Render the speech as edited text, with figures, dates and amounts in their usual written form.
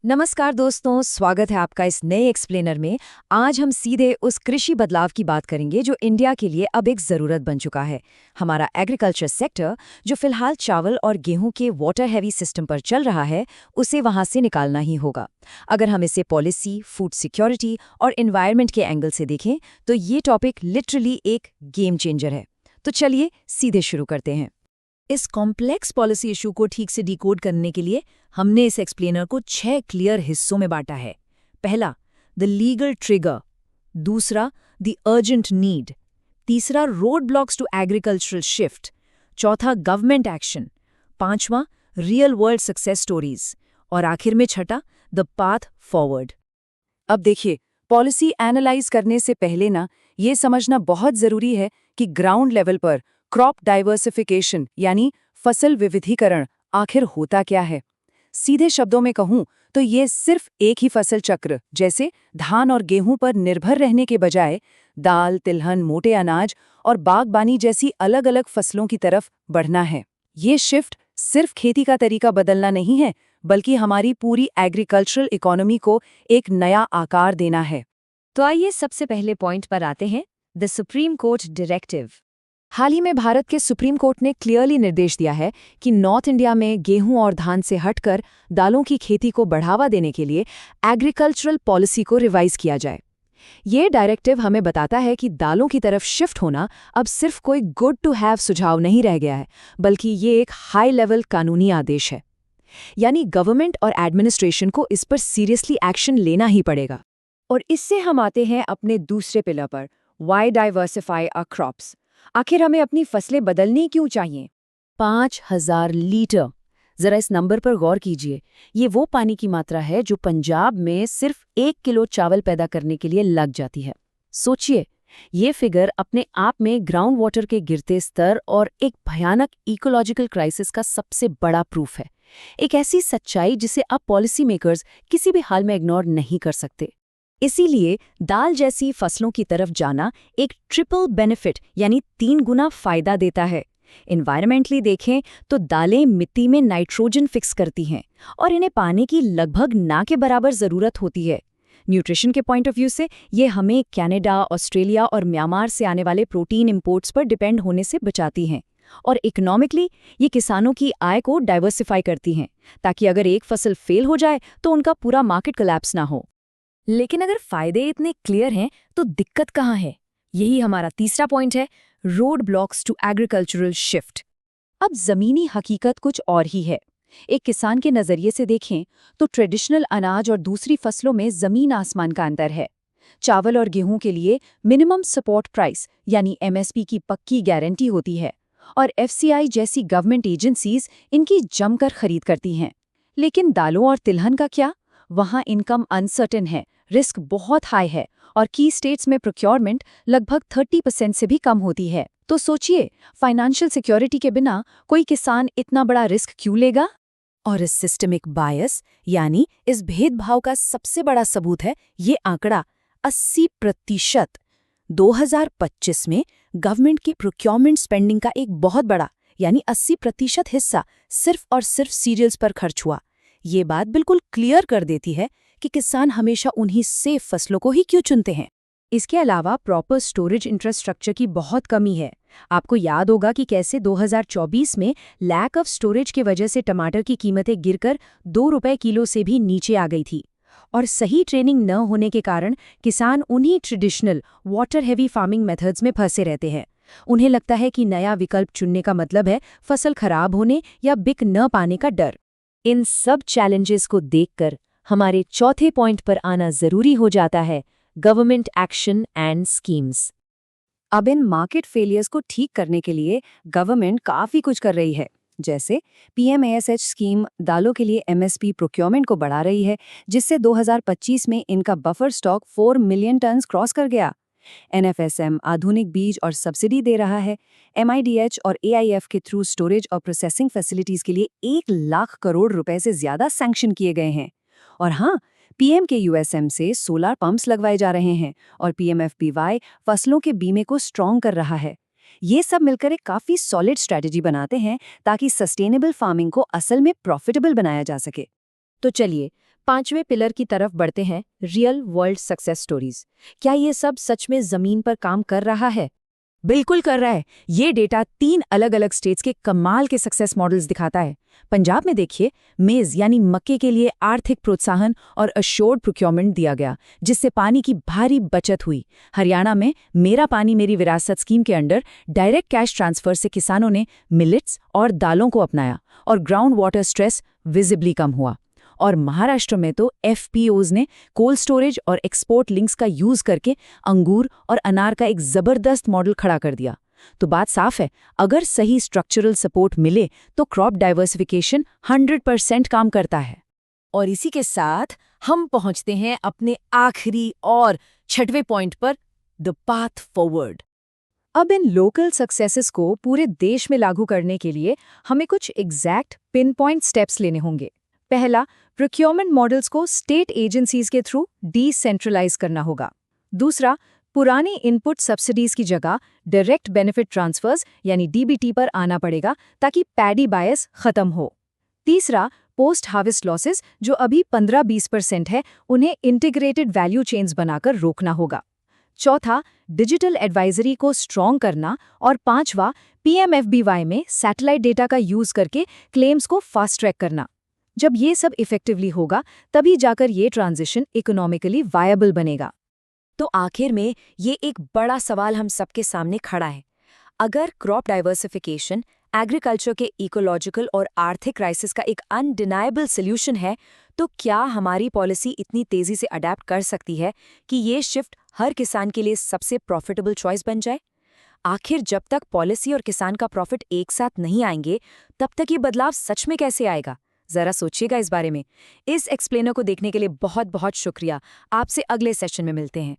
नमस्कार दोस्तों, स्वागत है आपका इस नए एक्सप्लेनर में। आज हम सीधे उस कृषि बदलाव की बात करेंगे जो इंडिया के लिए अब एक ज़रूरत बन चुका है। हमारा एग्रीकल्चर सेक्टर, जो फिलहाल चावल और गेहूं के वाटर हैवी सिस्टम पर चल रहा है, उसे वहां से निकालना ही होगा। अगर हम इसे पॉलिसी, फूड सिक्योरिटी और एनवायरनमेंट के एंगल से देखें तो ये टॉपिक लिटरली एक गेम चेंजर है। तो चलिए सीधे शुरू करते हैं। इस कॉम्प्लेक्स पॉलिसी इशू को ठीक से डिकोड करने के लिए हमने इस एक्सप्लेनर को 6 क्लियर हिस्सों में बांटा है। पहला, द लीगल ट्रिगर। दूसरा, द अर्जेंट नीड। तीसरा, road blocks to agricultural shift. चौथा, गवर्नमेंट एक्शन। पांचवा, रियल वर्ल्ड सक्सेस स्टोरीज। और आखिर में छठा, द पाथ फॉरवर्ड। अब देखिए, पॉलिसी एनालाइज करने से पहले ये समझना बहुत जरूरी है कि ग्राउंड लेवल पर क्रॉप डाइवर्सिफिकेशन यानी फसल विविधीकरण आखिर होता क्या है। सीधे शब्दों में कहूं तो ये सिर्फ एक ही फसल चक्र जैसे धान और गेहूं पर निर्भर रहने के बजाय दाल, तिलहन, मोटे अनाज और बागबानी जैसी अलग अलग फसलों की तरफ बढ़ना है। ये शिफ्ट सिर्फ खेती का तरीका बदलना नहीं है, बल्कि हमारी पूरी एग्रीकल्चरल इकोनॉमी को एक नया आकार देना है। तो आइए सबसे पहले पॉइंट पर आते हैं, द सुप्रीम कोर्ट डायरेक्टिव। हाल ही में भारत के सुप्रीम कोर्ट ने क्लियरली निर्देश दिया है कि नॉर्थ इंडिया में गेहूं और धान से हटकर दालों की खेती को बढ़ावा देने के लिए एग्रीकल्चरल पॉलिसी को रिवाइज किया जाए। ये डायरेक्टिव हमें बताता है कि दालों की तरफ शिफ्ट होना अब सिर्फ कोई गुड टू हैव सुझाव नहीं रह गया है, बल्कि ये एक हाई लेवल कानूनी आदेश है। यानी गवर्नमेंट और एडमिनिस्ट्रेशन को इस पर सीरियसली एक्शन लेना ही पड़ेगा। और इससे हम आते हैं अपने दूसरे पिलर पर, वाई डाइवर्सिफाई आवर क्रॉप्स। आखिर हमें अपनी फसलें बदलनी क्यों चाहिए? 5000 लीटर। जरा इस नंबर पर गौर कीजिए। ये वो पानी की मात्रा है जो पंजाब में सिर्फ 1 किलो चावल पैदा करने के लिए लग जाती है। सोचिए, ये फिगर अपने आप में ग्राउंड वाटर के गिरते स्तर और एक भयानक इकोलॉजिकल क्राइसिस का सबसे बड़ा प्रूफ है। एक ऐसी सच्चाई जिसे अब पॉलिसी मेकर्स किसी भी हाल में इग्नोर नहीं कर सकते। इसीलिए दाल जैसी फसलों की तरफ जाना एक ट्रिपल बेनिफिट यानी 3 गुना फायदा देता है। एनवायरमेंटली देखें तो दालें मिट्टी में नाइट्रोजन फिक्स करती हैं और इन्हें पानी की लगभग ना के बराबर ज़रूरत होती है। न्यूट्रिशन के पॉइंट ऑफ व्यू से ये हमें कनाडा, ऑस्ट्रेलिया और म्यांमार से आने वाले प्रोटीन इंपोर्ट्स पर डिपेंड होने से बचाती हैं। और इकोनॉमिकली ये किसानों की आय को डाइवर्सिफाई करती हैं, ताकि अगर एक फसल फेल हो जाए तो उनका पूरा मार्केट कोलैप्स ना हो। लेकिन अगर फायदे इतने क्लियर हैं तो दिक्कत कहाँ है? यही हमारा तीसरा पॉइंट है, road blocks to agricultural shift. अब जमीनी हकीकत कुछ और ही है। एक किसान के नजरिए से देखें तो ट्रेडिशनल अनाज और दूसरी फसलों में जमीन आसमान का अंतर है। चावल और गेहूं के लिए मिनिमम सपोर्ट प्राइस यानी एमएसपी की पक्की गारंटी होती है और एफसीआई जैसी गवर्नमेंट एजेंसीज इनकी जमकर खरीद करती हैं। लेकिन दालों और तिलहन का क्या? वहाँ इनकम अनसर्टेन है, रिस्क बहुत हाई है और की स्टेट्स में प्रोक्योरमेंट लगभग 30% से भी कम होती है। तो सोचिए, फाइनेंशियल सिक्योरिटी के बिना कोई किसान इतना बड़ा रिस्क क्यों लेगा? और इस सिस्टमिक बायस यानी इस भेदभाव का सबसे बड़ा सबूत है ये आंकड़ा 80%। 2025 में गवर्नमेंट की प्रोक्योरमेंट स्पेंडिंग का एक बहुत बड़ा यानी 80% हिस्सा सिर्फ और सिर्फ सीरियल्स पर खर्च हुआ। ये बात बिल्कुल क्लियर कर देती है कि किसान हमेशा उन्हीं सेफ फसलों को ही क्यों चुनते हैं। इसके अलावा प्रॉपर स्टोरेज इंफ्रास्ट्रक्चर की बहुत कमी है। आपको याद होगा कि कैसे 2024 में लैक ऑफ स्टोरेज की वजह से टमाटर की कीमतें गिरकर 2 रुपए किलो से भी नीचे आ गई थी। और सही ट्रेनिंग न होने के कारण किसान उन्हीं traditional water heavy farming methods में फंसे रहते हैं। उन्हें लगता है कि नया विकल्प चुनने का मतलब है फसल खराब होने या बिक न पाने का डर। इन सब चैलेंजेस को देखकर हमारे चौथे पॉइंट पर आना जरूरी हो जाता है, गवर्नमेंट एक्शन एंड स्कीम्स। अब इन मार्केट फेलियर्स को ठीक करने के लिए गवर्नमेंट काफ़ी कुछ कर रही है। जैसे पीएमएएसएच स्कीम दालों के लिए एमएसपी प्रोक्योरमेंट को बढ़ा रही है, जिससे 2025 में इनका buffer stock 4 million turns cross कर गया। एनएफएसएम आधुनिक बीज और सब्सिडी दे रहा है। एमआईडीएच और एआईएफ के थ्रू स्टोरेज और प्रोसेसिंग फैसिलिटीज के लिए 1 लाख करोड़ रुपए से ज्यादा सैंक्शन किए गए हैं। और हाँ, पीएम के यूएसएम से सोलर पंप्स लगवाए जा रहे हैं और पीएमएफबीवाई फसलों के बीमे को स्ट्रॉन्ग कर रहा है। ये सब मिलकर एक काफी सॉलिड स्ट्रेटजी बनाते हैं ताकि सस्टेनेबल फार्मिंग को असल में प्रॉफिटेबल बनाया जा सके। तो चलिए 5वें पिलर की तरफ बढ़ते हैं, रियल वर्ल्ड सक्सेस स्टोरीज। क्या ये सब सच में जमीन पर काम कर रहा है? बिल्कुल कर रहा है। ये डेटा 3 अलग अलग स्टेट्स के कमाल के सक्सेस मॉडल्स दिखाता है। पंजाब में देखिए, मेज़ यानी मक्के के लिए आर्थिक प्रोत्साहन और अश्योर्ड प्रोक्योरमेंट दिया गया, जिससे पानी की भारी बचत हुई। हरियाणा में मेरा पानी मेरी विरासत स्कीम के अंडर डायरेक्ट कैश ट्रांसफर से किसानों ने मिलेट्स और दालों को अपनाया और ग्राउंड वाटर स्ट्रेस विजिबली कम हुआ। और महाराष्ट्र में तो एफपीओज ने कोल्ड स्टोरेज और एक्सपोर्ट लिंक्स का यूज करके अंगूर और अनार का एक जबरदस्त मॉडल खड़ा कर दिया। तो बात साफ है, अगर सही स्ट्रक्चरल सपोर्ट मिले तो क्रॉप डाइवर्सिफिकेशन 100% काम करता है। और इसी के साथ हम पहुंचते हैं अपने आखिरी और 6वें पॉइंट पर, द पाथ फॉरवर्ड। अब इन लोकल सक्सेसेस को पूरे देश में लागू करने के लिए हमें कुछ एग्जैक्ट पिन पॉइंट स्टेप्स लेने होंगे। पहला, प्रोक्योरमेंट मॉडल्स को स्टेट एजेंसीज के थ्रू डिसेंट्रलाइज करना होगा। दूसरा, पुरानी इनपुट सब्सिडीज की जगह डायरेक्ट बेनिफिट ट्रांसफर्स यानी डीबीटी पर आना पड़ेगा ताकि पैडी बायस खत्म हो। तीसरा, पोस्ट हार्वेस्ट लॉसेस जो अभी 15-20% है, उन्हें इंटीग्रेटेड वैल्यू चेन्स बनाकर रोकना होगा। चौथा, डिजिटल एडवाइजरी को स्ट्रॉन्ग करना। और पांचवा, पीएमएफबीवाई में सैटेलाइट डेटा का यूज करके क्लेम्स को फास्ट ट्रैक करना। जब ये सब इफेक्टिवली होगा, तभी जाकर ये ट्रांजिशन इकोनॉमिकली वायबल बनेगा। तो आखिर में ये एक बड़ा सवाल हम सबके सामने खड़ा है। अगर क्रॉप डाइवर्सिफिकेशन एग्रीकल्चर के इकोलॉजिकल और आर्थिक क्राइसिस का एक अनडिनाएबल सॉल्यूशन है, तो क्या हमारी पॉलिसी इतनी तेजी से अडेप्ट कर सकती है कि ये शिफ्ट हर किसान के लिए सबसे प्रॉफिटेबल चॉइस बन जाए? आखिर जब तक पॉलिसी और किसान का प्रॉफिट एक साथ नहीं आएंगे, तब तक ये बदलाव सच में कैसे आएगा? जरा सोचिएगा इस बारे में। इस एक्सप्लेनर को देखने के लिए बहुत बहुत शुक्रिया। आपसे अगले सेशन में मिलते हैं।